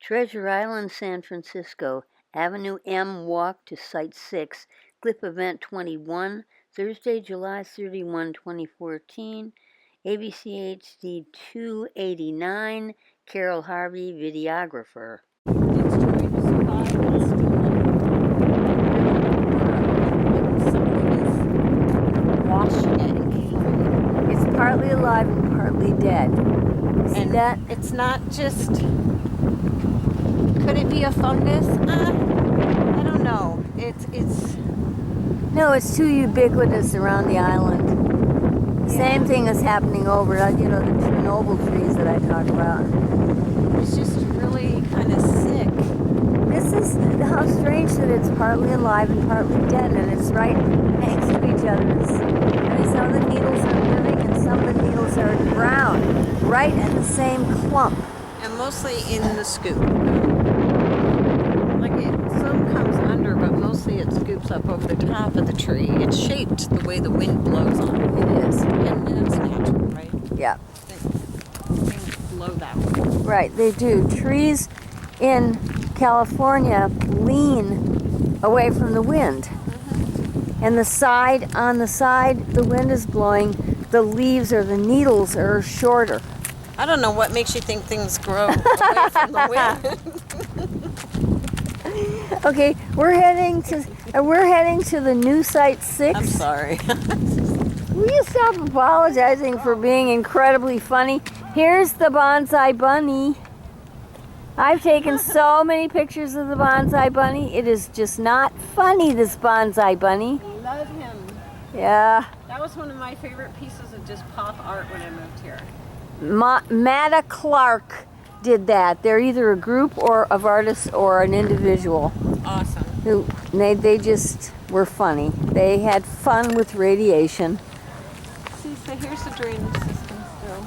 Treasure Island, San Francisco, Avenue M Walk to Site 6, Clip Event 21, Thursday, July 31, 2014, AVCHD 289, Carol Harvey, videographer. It's partly alive and partly dead. See And that? It's not just... Could it be a fungus? I don't know. It's... No, it's too ubiquitous around the island. Yeah. Same thing is happening over, you know, the Chernobyl trees that I talk about. It's just really kind of sick. This is how strange that it's partly alive and partly dead, and it's right next to each other. I mean, some of the needles are living and some of the needles are brown, right in the same clump. And mostly in the scoop. Like some comes under, but mostly it scoops up over the top of the tree. It's shaped the way the wind blows on it. It is. And it's natural, right? Yeah. Things blow that way. Right, they do. Trees in California lean away from the wind. And on the side the wind is blowing, the leaves or the needles are shorter. I don't know what makes you think things grow away from the wind. Okay, we're heading to the new Site 6. I'm sorry. Will you stop apologizing for being incredibly funny? Here's the bonsai bunny. I've taken so many pictures of the bonsai bunny. It is just not funny, this bonsai bunny. Love him. Yeah. That was one of my favorite pieces of just pop art when I moved here. Matta Clark did that. They're either a group of artists or an individual. Awesome. They just were funny. They had fun with radiation. See, so here's the drainage system still.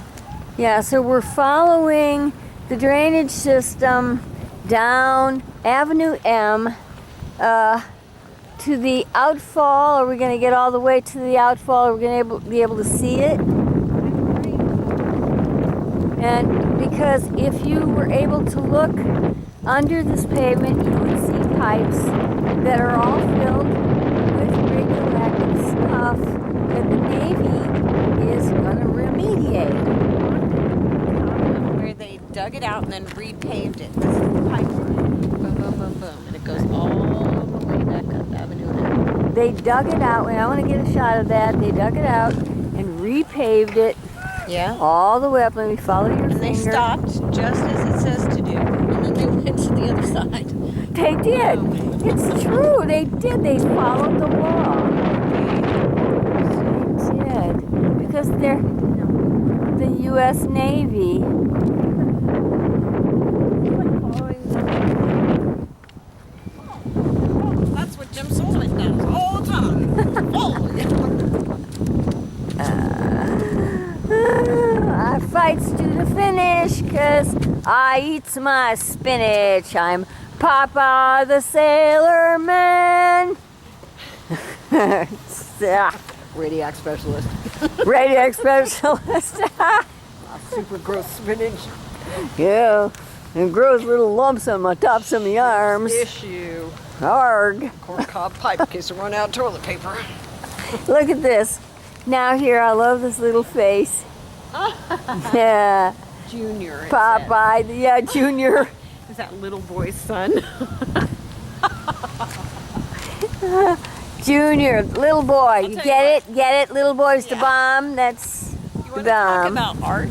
Yeah, so we're following the drainage system down Avenue M to the outfall. Are we going to get all the way to the outfall? Are we going to be able to see it? And because if you were able to look under this pavement, you would see pipes that are all filled with radioactive stuff that the Navy is going to remediate. Where they dug it out and then repaved it. This is the pipeline. Boom, boom, boom, boom. And it goes all the way back up Avenue M. They dug it out, and I want to get a shot of that. They dug it out and repaved it. Yeah. All the way up. Let me follow your And finger. they stopped just as it says to do. And then they went to the other side. They did. It's true. They did. They followed the law. They did. Because they're the U.S. Navy. That's what Jim Sullivan does all the time. I fights to the finish because I eats my spinach. I'm Papa the Sailor Man. Radiac specialist. Radiac specialist. Super gross spinach. Yeah, and grows little lumps on my tops of my arms. Issue. Arg. Corncob pipe in case I run out of toilet paper. Look at this. Now here, I love this little face. Yeah. Junior. Popeye, yeah, Junior. Is that little boy's son? Junior, little boy. You tell get it? Get it? Little boy's the Yeah. bomb. That's You the want to talk bomb. about art?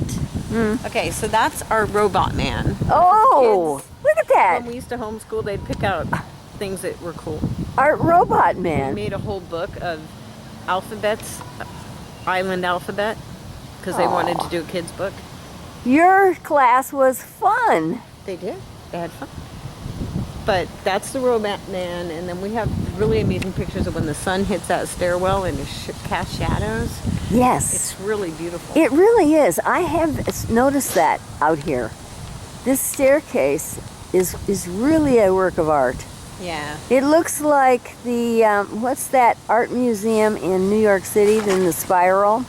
Okay, so that's our robot man. Oh, Kids, look at that. when we used to homeschool, they'd pick out things that were cool. Art robot We man. made a whole book of alphabets, island alphabet, because they wanted to do a kid's book. Your class was fun. They did. They had fun. But that's the robot man, and then we have really amazing pictures of when the sun hits that stairwell and it casts shadows. Yes. It's really beautiful. It really is. I have noticed that out here. This staircase is really a work of art. Yeah. It looks like the, what's that art museum in New York City, in the Spiral?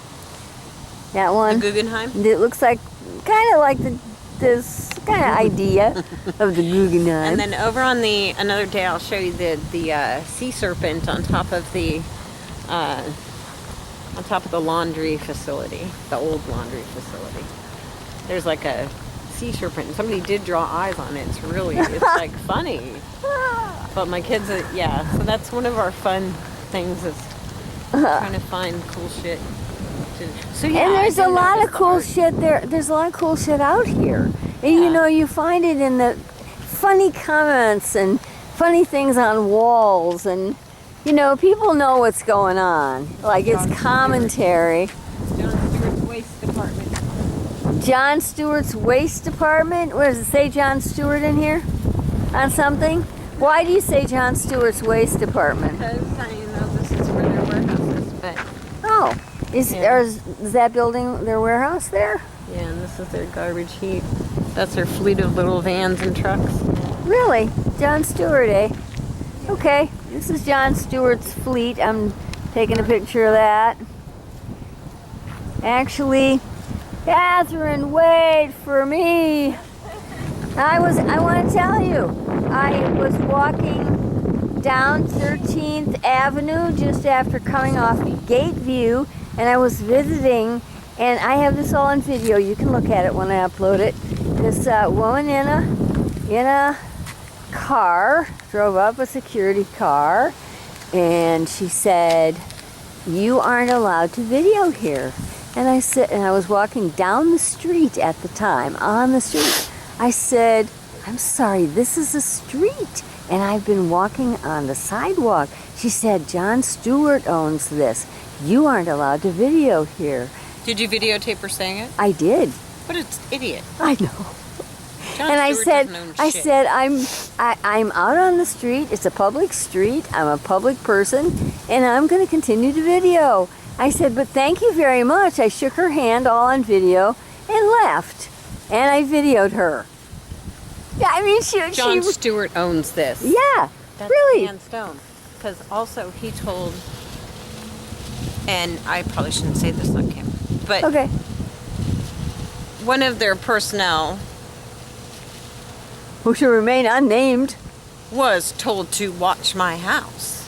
That The one? Guggenheim? It looks like, kind of like the this kind of idea of the Guggenheim. And then over on another day, I'll show you the sea serpent on top of the laundry facility, the old laundry facility. There's like a sea serpent, and somebody did draw eyes on it. It's like funny. But my kids, so that's one of our fun things is trying to find cool shit. So yeah, and there's a lot of cool shit there. There's a lot of cool shit out here. And you know, you find it in the funny comments and funny things on walls, and you know, people know what's going on. Like it's commentary. John Stewart's waste department. John Stewart's waste department? What does it say, John Stewart in here? On something? Why do you say John Stewart's waste department? Because I know this is where their warehouse is, but Oh, is that building their warehouse there? yeah, and this is their garbage heap. That's their fleet of little vans and trucks. Really? John Stewart, eh? Okay, this is John Stewart's fleet. I'm taking a picture of that. Actually, Catherine, wait for me. I want to tell you, I was walking down 13th Avenue just after coming off Gateview, and I was visiting, and I have this all on video. You can look at it when I upload it. This woman in a car drove up, a security car, and she said, "You aren't allowed to video here." And I said, and I was walking down the street at the time, on the street. I said, "I'm sorry, this is a street, and I've been walking on the sidewalk." She said, "John Stewart owns this. You aren't allowed to video here." Did you videotape her saying it? I did. What an idiot. I know. John And Stewart doesn't own shit. I'm out on the street. It's a public street. I'm a public person, and I'm going to continue to video. I said, "But thank you very much." I shook her hand all on video and left. And I videoed her. Yeah, I mean, John Stewart owns this. Yeah, That's really. hands down. Because also he told, and I probably shouldn't say this on camera, but Okay. one of their personnel Who should remain unnamed. was told to watch my house.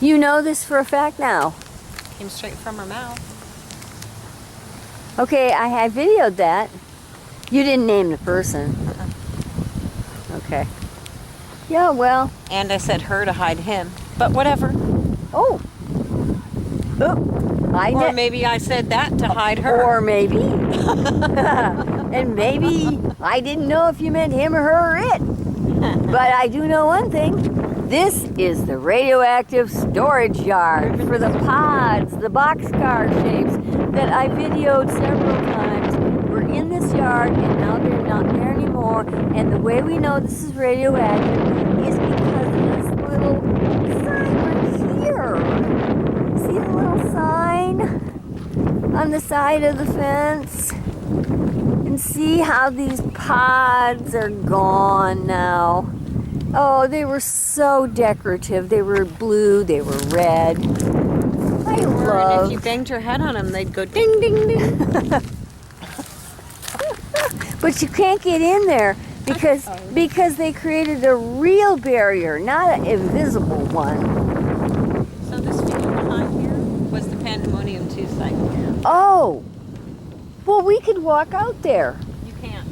You know this for a fact now. Came straight from her mouth. Okay, I had videoed that. You didn't name the person. Okay. Yeah, well. And I said her to hide him. But whatever. Oh. Or maybe I said that to hide her. Or maybe. And maybe I didn't know if you meant him or her or it. But I do know one thing. This is the radioactive storage yard for the pods, the boxcar shapes that I videoed several times. We're in this yard and now they're not there anymore. And the way we know this is radioactive is because of this little sign right here. See the little sign on the side of the fence? And see how these pods are gone now. Oh, they were so decorative. They were blue, they were red. I And love. if you banged your head on them, they'd go ding, ding, ding. But you can't get in there because they created a real barrier, not an invisible one. So this field behind here was the Pandemonium 2 site. Oh, well, we could walk out there. You can't.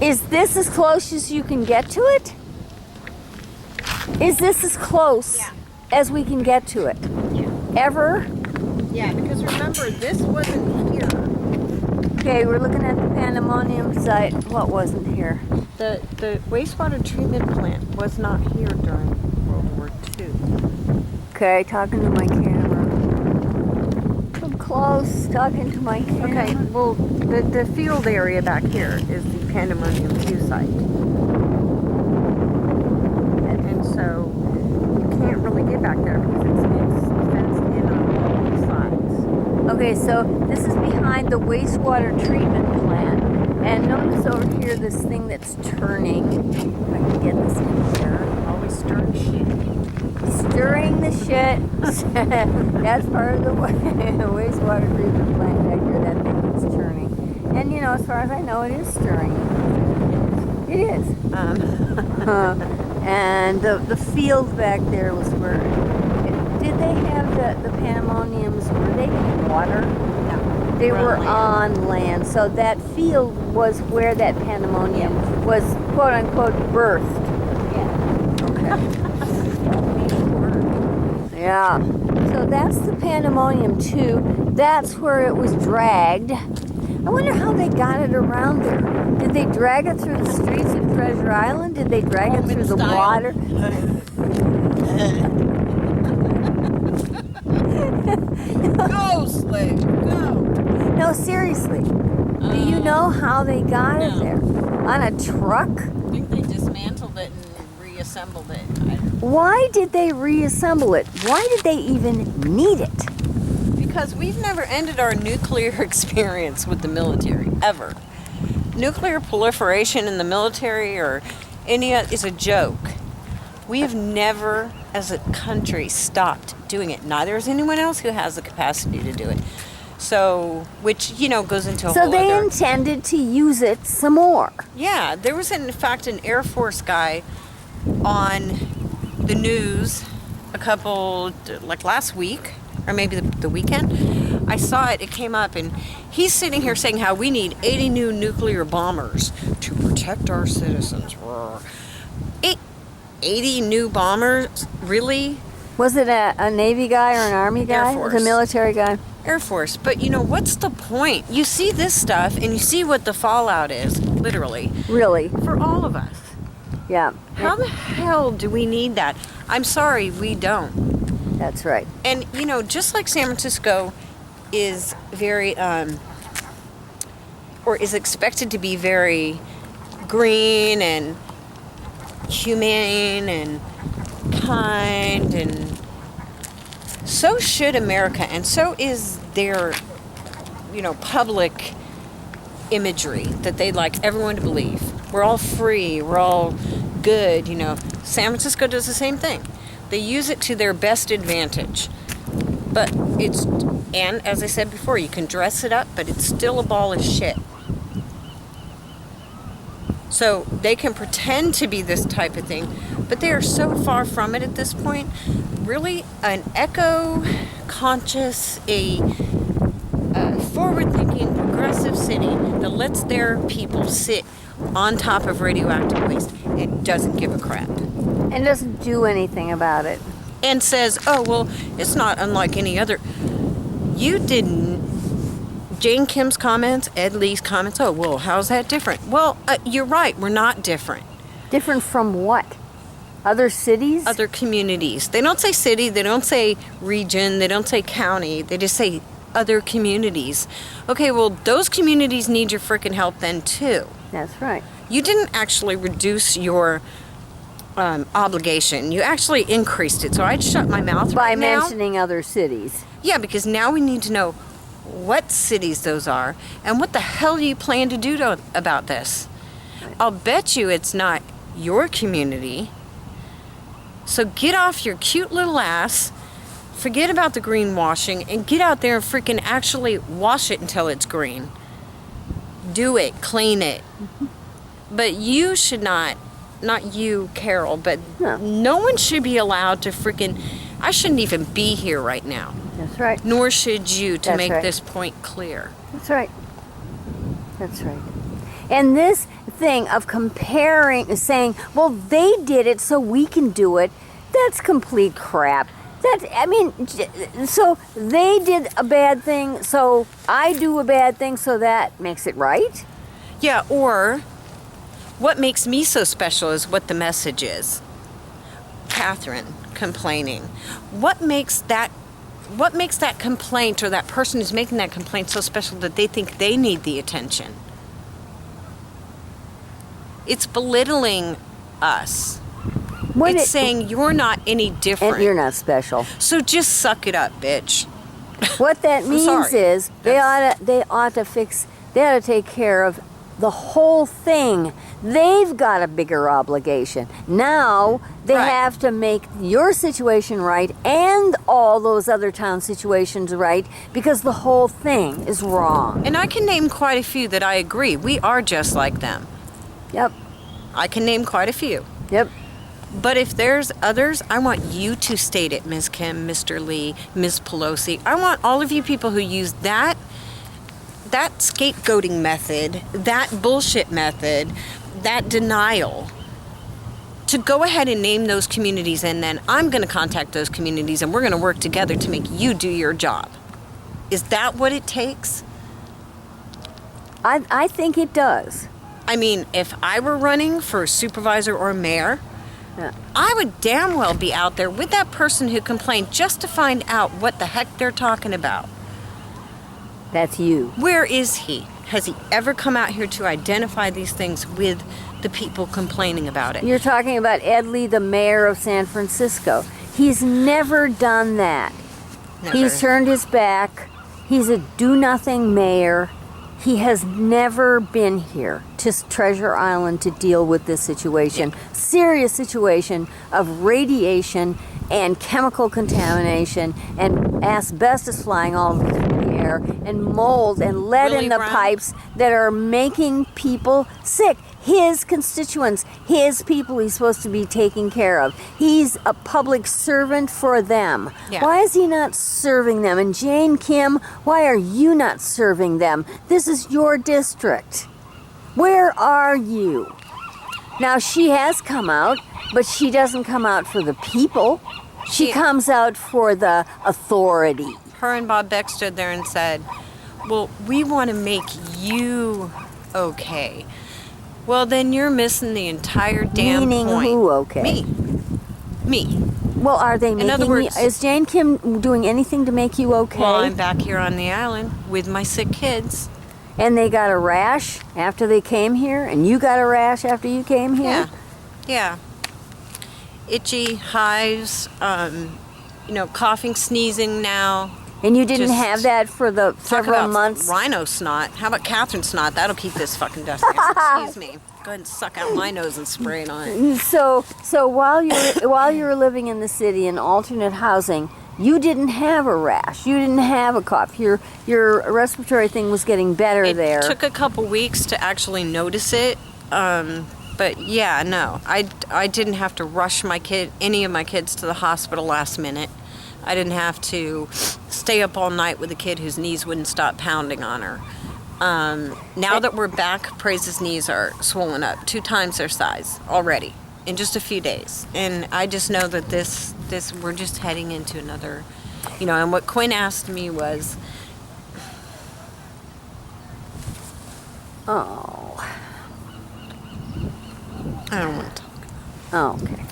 Is this as close as you can get to it? Is this as close as we can get to it? Yeah. Ever? Yeah, because remember, this wasn't here. Okay, we're looking at the Pandemonium site. What wasn't here? The wastewater treatment plant was not here during World War II. Okay, talking to my camera. I'm close, talking to my camera. Okay, well, the field area back here is the Pandemonium 2 site. And so you can't really get back there because it's fenced in on all sides. Okay, so this is behind the wastewater treatment plant. And notice over here this thing that's turning. If I can get this in here. Always stir shit. Stirring the shit. That's part of the wastewater treatment plant back there. That thing is churning. And you know, as far as I know, it is stirring. It is. And the field back there was where. Did they have the pandemoniums? Were they in water? No. They We're were on on land. So that field was where that pandemonium was, quote unquote, birthed. Yeah. Okay. Yeah. So that's the pandemonium too. That's where it was dragged. I wonder how they got it around there. Did they drag it through the streets of Treasure Island? Did they drag it through the water? Go, slave, go. No, seriously. Do you know how they got it No. there? On a truck? I think they dismantled it and reassembled it. Why did they reassemble it? Why did they even need it? Because we've never ended our nuclear experience with the military, ever. Nuclear proliferation in the military or any is a joke. We have never, as a country, stopped doing it. Neither is anyone else who has the capacity to do it. So, which, you know, goes into a So whole they other... intended to use it some more. Yeah, there was, in fact, an Air Force guy on the news a couple, like last week, or maybe the weekend. I saw it, it came up, and he's sitting here saying how we need 80 new nuclear bombers to protect our citizens. 80 new bombers? Really? Was it a Navy guy or an Army guy? Air Force. It was a military guy? Air Force. But, you know, what's the point? You see this stuff, and you see what the fallout is, literally, Really? for all of us. Yeah. How the hell do we need that? I'm sorry, we don't. That's right. And, you know, just like San Francisco is very, or is expected to be very green and humane and kind, and so should America, and so is their, you know, public imagery that they'd like everyone to believe. We're all free, we're all good, you know. San Francisco does the same thing. They use it to their best advantage. But it's, and as I said before, you can dress it up, but it's still a ball of shit. So they can pretend to be this type of thing, but they are so far from it at this point. Really, an eco-conscious, a forward-thinking, progressive city that lets their people sit on top of radioactive waste and doesn't give a crap. And doesn't do anything about it. And says, oh, well, it's not unlike any other. You didn't. Jane Kim's comments, Ed Lee's comments, oh, well, how's that different? Well, you're right, we're not different. Different from what? Other cities? Other communities. They don't say city, they don't say region, they don't say county, they just say other communities. Okay, well, those communities need your freaking help then, too. That's right. You didn't actually reduce your obligation. You actually increased it. So I'd shut my mouth By right now. mentioning other cities. Yeah, because now we need to know what cities those are and what the hell you plan to do about this. I'll bet you it's not your community. So get off your cute little ass, forget about the greenwashing, and get out there and freaking actually wash it until it's green. Do it, clean it. But you should not you, Carol, but no one should be allowed to freaking, I shouldn't even be here right now. That's right. Nor should you, to That's make right. this point clear. That's right. That's right. And this thing of comparing, saying, well, they did it so we can do it, that's complete crap. So they did a bad thing, so I do a bad thing, so that makes it right? Yeah, or what makes me so special is what the message is. Catherine complaining. What makes that complaint, or that person who's making that complaint, so special that they think they need the attention? It's belittling us. It's saying you're not any different. And you're not special. So just suck it up, bitch. What that means sorry. is they ought to take care of the whole thing. They've got a bigger obligation. Now they Right. have to make your situation right and all those other town situations right, because the whole thing is wrong. And I can name quite a few that I agree. We are just like them. Yep. I can name quite a few. Yep. But if there's others, I want you to state it, Ms. Kim, Mr. Lee, Ms. Pelosi. I want all of you people who use that scapegoating method, that bullshit method, that denial, to go ahead and name those communities, and then I'm going to contact those communities and we're going to work together to make you do your job. Is that what it takes? I think it does. I mean, if I were running for supervisor or mayor, Yeah. I would damn well be out there with that person who complained just to find out what the heck they're talking about. That's you. Where is he? Has he ever come out here to identify these things with the people complaining about it? You're talking about Ed Lee, the mayor of San Francisco. He's never done that. Never. He's turned his back. He's a do-nothing mayor. He has never been here to Treasure Island to deal with this situation. Serious situation of radiation and chemical contamination and asbestos flying all through the air and mold and lead Really, in the Brown? pipes that are making people sick. His constituents, his people he's supposed to be taking care of. He's a public servant for them. Yeah. Why is he not serving them? And Jane Kim, why are you not serving them? This is your district. Where are you? Now, she has come out, but she doesn't come out for the people. She She- comes out for the authority. Her and Bob Beck stood there and said, well, we want to make you okay. Well, then you're missing the entire damn Meaning point. who okay? Me. Well, are they making other words- is Jane Kim doing anything to make you okay? Well, I'm back here on the island with my sick kids. And they got a rash after they came here, and you got a rash after you came here? Yeah. Itchy, hives, coughing, sneezing now. And you didn't Just have that for the Talk several about months? rhino snot. How about Catherine snot? That'll keep this fucking dust down. Excuse me. Go ahead and suck out my nose and spray it on it. So while you were living in the city in alternate housing, you didn't have a rash. You didn't have a cough. Your respiratory thing was getting better there. It took a couple weeks to actually notice it. But yeah, no. I didn't have to rush any of my kids to the hospital last minute. I didn't have to stay up all night with a kid whose knees wouldn't stop pounding on her. Now that we're back, Praise's knees are swollen up 2 times their size already in just a few days. And I just know that this we're just heading into another, and what Quinn asked me was, Oh. I don't want to talk. Oh, okay.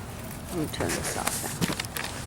Let me turn this off now.